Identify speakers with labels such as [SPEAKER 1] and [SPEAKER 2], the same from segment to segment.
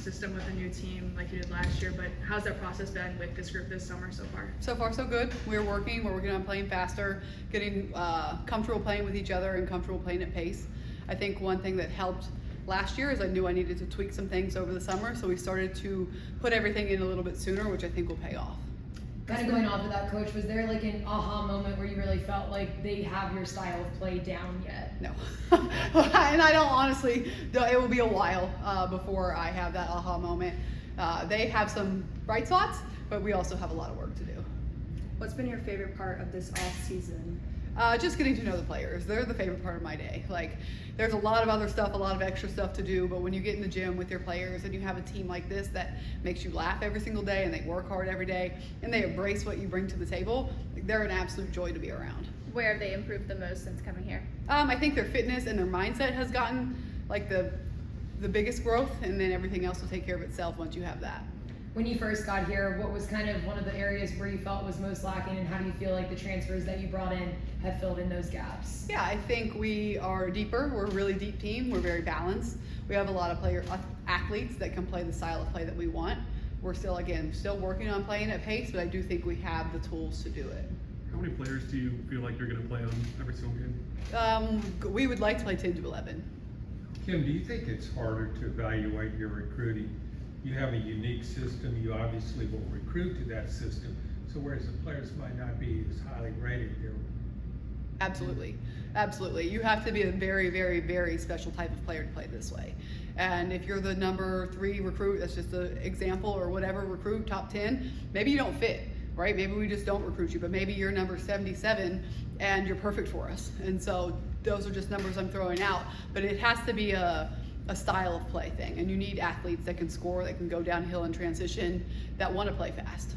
[SPEAKER 1] system with a new team like you did last year, but how's that process been with this group this summer so far?
[SPEAKER 2] So far, so good. We're working on playing faster, getting comfortable playing with each other and comfortable playing at pace. I think one thing that helped last year is I knew I needed to tweak some things over the summer, so we started to put everything in a little bit sooner, which I think will pay off.
[SPEAKER 3] Kind of going off of that, Coach, was there like an aha moment where you really felt like they have your style of play down yet?
[SPEAKER 2] No. And I don't honestly, it will be a while before I have that aha moment. They have some bright spots, but we also have a lot of work to do.
[SPEAKER 4] What's been your favorite part of this off season?
[SPEAKER 2] Just getting to know the players. They're the favorite part of my day. Like, there's a lot of other stuff, a lot of extra stuff to do, but when you get in the gym with your players and you have a team like this that makes you laugh every single day and they work hard every day and they embrace what you bring to the table, they're an absolute joy to be around.
[SPEAKER 5] Where have they improved the most since coming here?
[SPEAKER 2] I think their fitness and their mindset has gotten like the biggest growth, and then everything else will take care of itself once you have that.
[SPEAKER 3] When you first got here, what was kind of one of the areas where you felt was most lacking, and how do you feel like the transfers that you brought in have filled in those gaps?
[SPEAKER 2] Yeah, I think we are deeper. We're a really deep team. We're very balanced. We have a lot of athletes that can play the style of play that we want. We're still working on playing at pace, but I do think we have the tools to do it.
[SPEAKER 6] How many players do you feel like you're going to play on every single game?
[SPEAKER 2] We would like to play 10 to 11.
[SPEAKER 7] Kim, do you think it's harder to evaluate your recruiting? You have a unique system. You obviously will recruit to that system. So whereas the players might not be as highly rated, they're
[SPEAKER 2] Absolutely. Absolutely. You have to be a very, very, very special type of player to play this way. And if you're the number 3 recruit, that's just an example, or whatever recruit, top 10, maybe you don't fit, right? Maybe we just don't recruit you, but maybe you're number 77 and you're perfect for us. And so those are just numbers I'm throwing out. But it has to be a style of play thing. And you need athletes that can score, that can go downhill and transition, that want to play fast.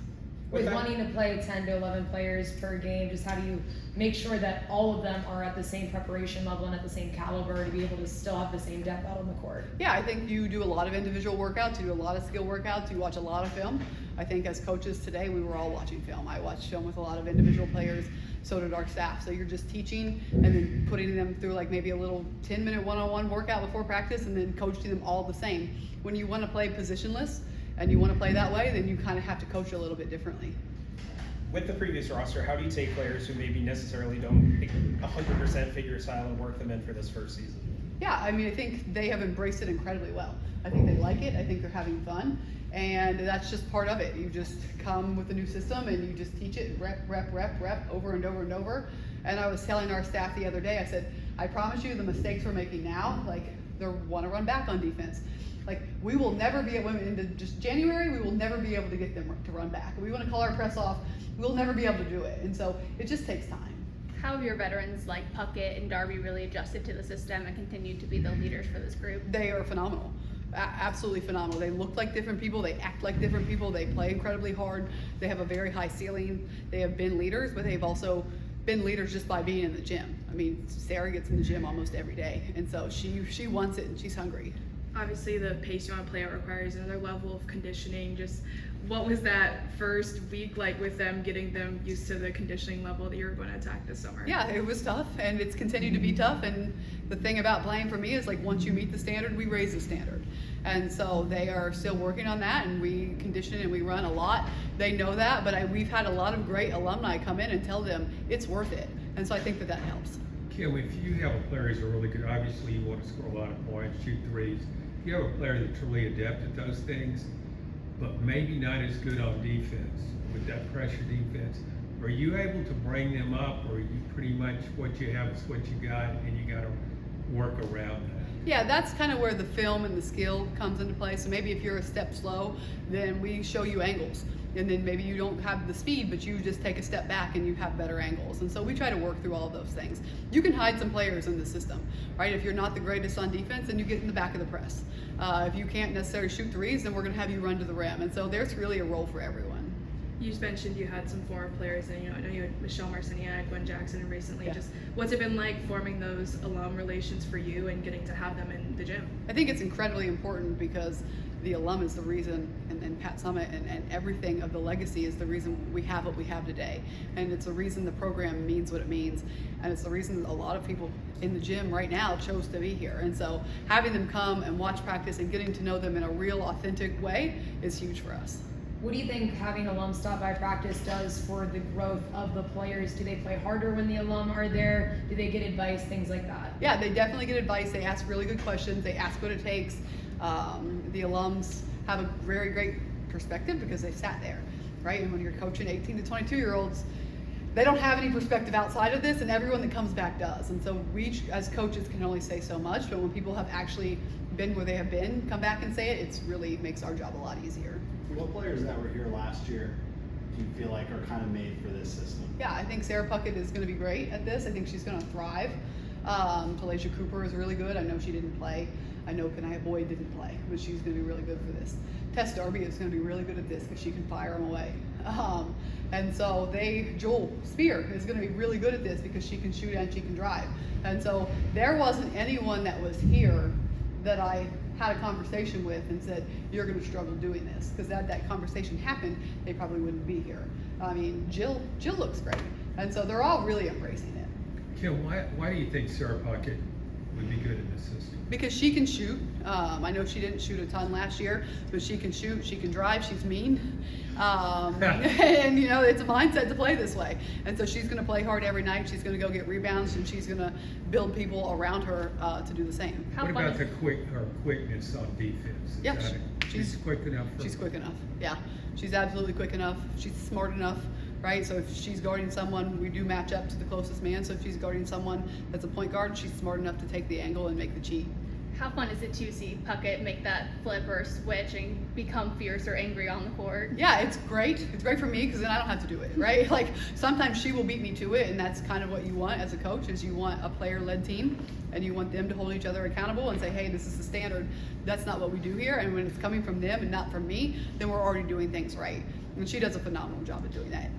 [SPEAKER 3] With wanting to play 10 to 11 players per game, just how do you make sure that all of them are at the same preparation level and at the same caliber to be able to still have the same depth out on the court?
[SPEAKER 2] Yeah, I think you do a lot of individual workouts, you do a lot of skill workouts, you watch a lot of film. I think as coaches today, we were all watching film. I watched film with a lot of individual players, so did our staff. So you're just teaching and then putting them through like maybe a little 10-minute one-on-one workout before practice and then coaching them all the same. When you want to play positionless, and you want to play that way, then you kind of have to coach a little bit differently.
[SPEAKER 8] With the previous roster, how do you take players who maybe necessarily don't 100% fit your style and work them in for this first season?
[SPEAKER 2] Yeah, I mean, I think they have embraced it incredibly well. I think they like it. I think they're having fun. And that's just part of it. You just come with a new system and you just teach it rep, over and over and over. And I was telling our staff the other day, I said, I promise you the mistakes we're making now, like they want to run back on defense. Like, we will never be able, into just January, we will never be able to get them to run back. We want to call our press off, we'll never be able to do it. And so it just takes time.
[SPEAKER 5] How have your veterans like Puckett and Darby really adjusted to the system and continued to be the leaders for this group?
[SPEAKER 2] They are phenomenal. Absolutely phenomenal. They look like different people, they act like different people, they play incredibly hard, they have a very high ceiling. They have been leaders, but they've also been leaders just by being in the gym. I mean, Sarah gets in the gym almost every day, and so she wants it and she's hungry.
[SPEAKER 1] Obviously, the pace you want to play at requires another level of conditioning. Just what was that first week like with them, getting them used to the conditioning level that you were going to attack this summer?
[SPEAKER 2] Yeah, it was tough, and it's continued to be tough. And the thing about playing for me is, like, once you meet the standard, we raise the standard. And so they are still working on that, and we condition and we run a lot. They know that, but we've had a lot of great alumni come in and tell them it's worth it. And so I think that helps.
[SPEAKER 7] Kim, if you have a player who's really good, obviously you want to score a lot of points, shoot threes. If you have a player that's really adept at those things, but maybe not as good on defense, with that pressure defense, are you able to bring them up, or are you pretty much what you have is what you got and you got to work around that?
[SPEAKER 2] Yeah, that's kind of where the film and the skill comes into play. So maybe if you're a step slow, then we show you angles. And then maybe you don't have the speed, but you just take a step back and you have better angles. And so we try to work through all of those things. You can hide some players in the system, right? If you're not the greatest on defense, then you get in the back of the press. If you can't necessarily shoot threes, then we're going to have you run to the rim. And so there's really a role for everyone.
[SPEAKER 1] You just mentioned you had some former players, and I know you had Michelle Marciniak, Gwen Jackson, and recently.
[SPEAKER 2] Yeah.
[SPEAKER 1] Just what's it been like forming those alum relations for you and getting to have them in the gym?
[SPEAKER 2] I think it's incredibly important because the alum is the reason, and Pat Summit and everything of the legacy is the reason we have what we have today. And it's the reason the program means what it means. And it's the reason a lot of people in the gym right now chose to be here. And so having them come and watch practice and getting to know them in a real, authentic way is huge for us.
[SPEAKER 3] What do you think having alums stop by practice does for the growth of the players? Do they play harder when the alum are there? Do they get advice, things like that?
[SPEAKER 2] Yeah, they definitely get advice. They ask really good questions. They ask what it takes. The alums have a very great perspective because they sat there, right? And when you're coaching 18 to 22-year-olds, they don't have any perspective outside of this, and everyone that comes back does. And so we, as coaches, can only say so much, but when people have actually been where they have been, come back and say it, it's really makes our job a lot easier.
[SPEAKER 9] What players that were here last year do you feel like are kind of made for this system?
[SPEAKER 2] Yeah, I think Sarah Puckett is going to be great at this. I think she's going to thrive. Talasha Cooper is really good. I know she didn't play. I know Kanaya Boyd didn't play, but she's going to be really good for this. Tess Darby is going to be really good at this because she can fire them away. And so Joel Spear is going to be really good at this because she can shoot and she can drive. And so there wasn't anyone that was here that I had a conversation with and said, you're going to struggle doing this. Because that conversation happened, they probably wouldn't be here. I mean, Jill looks great. And so they're all really embracing it.
[SPEAKER 7] Kim, why do you think Sarah Puckett would be good in this system?
[SPEAKER 2] Because she can shoot. I know she didn't shoot a ton last year, but she can shoot, she can drive, she's mean. And you know, it's a mindset to play this way. And so she's gonna play hard every night, she's gonna go get rebounds, and she's gonna build people around her to do the same.
[SPEAKER 7] What about her quickness on defense?
[SPEAKER 2] Yeah,
[SPEAKER 7] She's quick enough.
[SPEAKER 2] She's quick enough, yeah. She's absolutely quick enough, she's smart enough. Right, so if she's guarding someone, we do match up to the closest man. So if she's guarding someone that's a point guard, she's smart enough to take the angle and make the cheat.
[SPEAKER 5] How fun is it to see Puckett make that flip or switch and become fierce or angry on the court?
[SPEAKER 2] Yeah, it's great. It's great for me because then I don't have to do it, right? Like sometimes she will beat me to it, and that's kind of what you want as a coach is you want a player-led team, and you want them to hold each other accountable and say, hey, this is the standard. That's not what we do here, and when it's coming from them and not from me, then we're already doing things right. And she does a phenomenal job of doing that.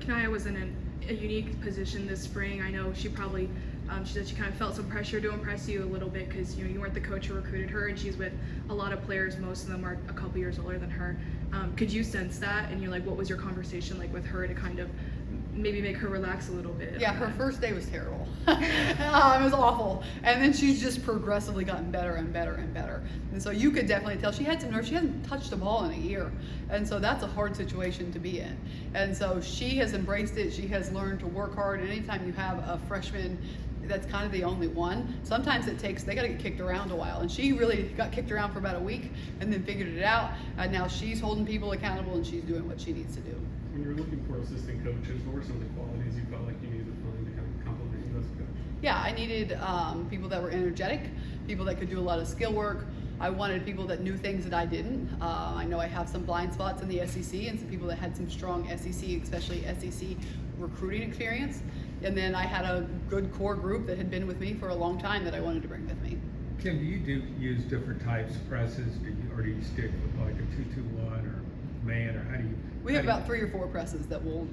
[SPEAKER 1] Kanaya was in a unique position this spring. I know she probably, she said she kind of felt some pressure to impress you a little bit because you weren't the coach who recruited her, and she's with a lot of players. Most of them are a couple years older than her. Could you sense that? And you're like, what was your conversation like with her to kind of maybe make her relax a little bit?
[SPEAKER 2] Yeah, her first day was terrible. It was awful. And then she's just progressively gotten better and better and better. And so you could definitely tell she had some nerves. She hasn't touched a ball in a year. And so that's a hard situation to be in. And so she has embraced it. She has learned to work hard. And anytime you have a freshman that's kind of the only one, sometimes they got to get kicked around a while. And she really got kicked around for about a week and then figured it out. And now she's holding people accountable and she's doing what she needs to do.
[SPEAKER 6] When you were looking for assistant coaches, what were some of the qualities you felt like you needed to find to kind of complement you as a coach?
[SPEAKER 2] Yeah, I needed people that were energetic, people that could do a lot of skill work. I wanted people that knew things that I didn't. I know I have some blind spots in the SEC and some people that had some strong SEC, especially SEC recruiting experience. And then I had a good core group that had been with me for a long time that I wanted to bring with me.
[SPEAKER 7] Kim, do you use different types of presses, or do you stick with like a 2-2-1 or man, or how do you?
[SPEAKER 2] We have about 3 or 4 presses that we'll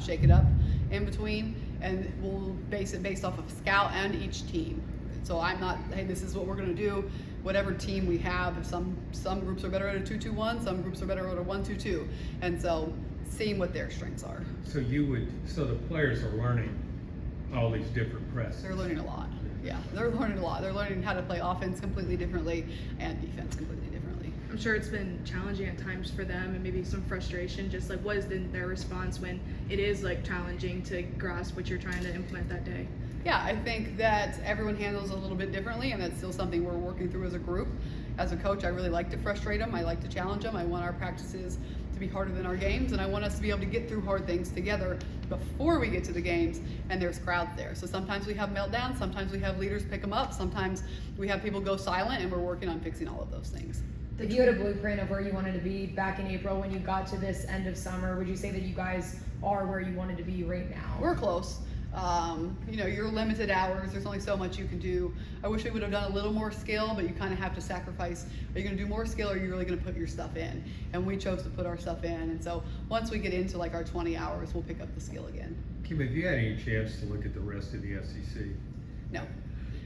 [SPEAKER 2] shake it up in between, and we'll base it based off of scout and each team. So I'm not, hey, this is what we're going to do. Whatever team we have, some groups are better at a 2-2-1, some groups are better at a 1-2-2, and so seeing what their strengths are.
[SPEAKER 7] So the players are learning all these different presses.
[SPEAKER 2] They're learning a lot. Yeah, they're learning a lot. They're learning how to play offense completely differently and defense completely differently.
[SPEAKER 1] I'm sure it's been challenging at times for them and maybe some frustration, just like what is their response when it is like challenging to grasp what you're trying to implement that day?
[SPEAKER 2] Yeah, I think that everyone handles it a little bit differently, and that's still something we're working through as a group. As a coach, I really like to frustrate them. I like to challenge them. I want our practices to be harder than our games, and I want us to be able to get through hard things together before we get to the games and there's crowds there. So sometimes we have meltdowns, sometimes we have leaders pick them up, sometimes we have people go silent, and we're working on fixing all of those things.
[SPEAKER 3] If you had a blueprint of where you wanted to be back in April when you got to this end of summer, would you say that you guys are where you wanted to be right now?
[SPEAKER 2] We're close. You're limited hours. There's only so much you can do. I wish we would have done a little more skill, but you kind of have to sacrifice. Are you going to do more skill, or are you really going to put your stuff in? And we chose to put our stuff in. And so once we get into like our 20 hours, we'll pick up the skill again.
[SPEAKER 7] Kim, have you had any chance to look at the rest of the SEC?
[SPEAKER 2] No,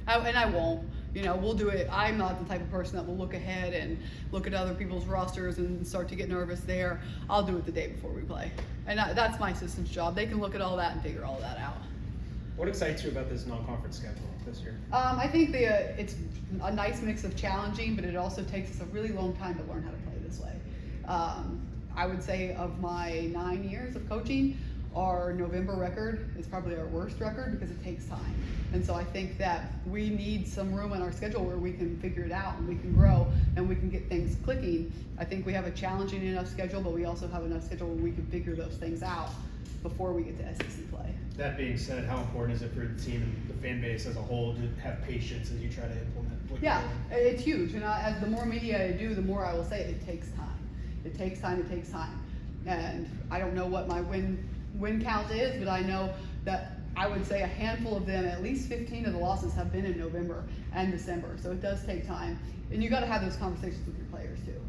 [SPEAKER 2] and I won't. You know, we'll do it. I'm not the type of person that will look ahead and look at other people's rosters and start to get nervous there. I'll do it the day before we play. And that's my assistant's job. They can look at all that and figure all that out.
[SPEAKER 8] What excites you about this non-conference schedule this year?
[SPEAKER 2] I think it's a nice mix of challenging, but it also takes us a really long time to learn how to play this way. I would say of my 9 years of coaching, our November record is probably our worst record because it takes time. And so I think that we need some room in our schedule where we can figure it out and we can grow and we can get things clicking. I think we have a challenging enough schedule, but we also have enough schedule where we can figure those things out before we get to SEC play.
[SPEAKER 8] That being said, how important is it for the team and the fan base as a whole to have patience as you try to implement what you're
[SPEAKER 2] Yeah,
[SPEAKER 8] doing?
[SPEAKER 2] it's huge. And as the more media I do, the more I will say it takes time. It takes time, it takes time. And I don't know what my win count is, but I know that I would say a handful of them, at least 15 of the losses have been in November and December. So it does take time. And you got to have those conversations with your players too.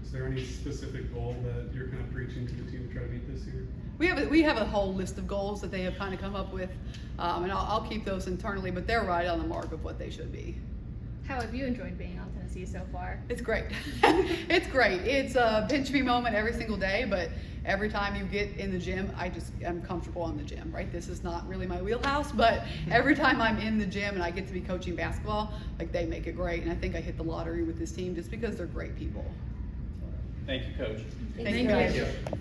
[SPEAKER 6] Is there any specific goal that you're kind of preaching to the team to try to meet this year?
[SPEAKER 2] We have a whole list of goals that they have kind of come up with, and I'll keep those internally, but they're right on the mark of what they should be.
[SPEAKER 5] How have you enjoyed being on Tennessee so far?
[SPEAKER 2] It's great. It's great. It's a pinch me moment every single day, but every time you get in the gym, I just am comfortable in the gym, right? This is not really my wheelhouse, but every time I'm in the gym and I get to be coaching basketball, like they make it great. And I think I hit the lottery with this team just because they're great people.
[SPEAKER 10] Thank you, Coach.
[SPEAKER 2] Thank you.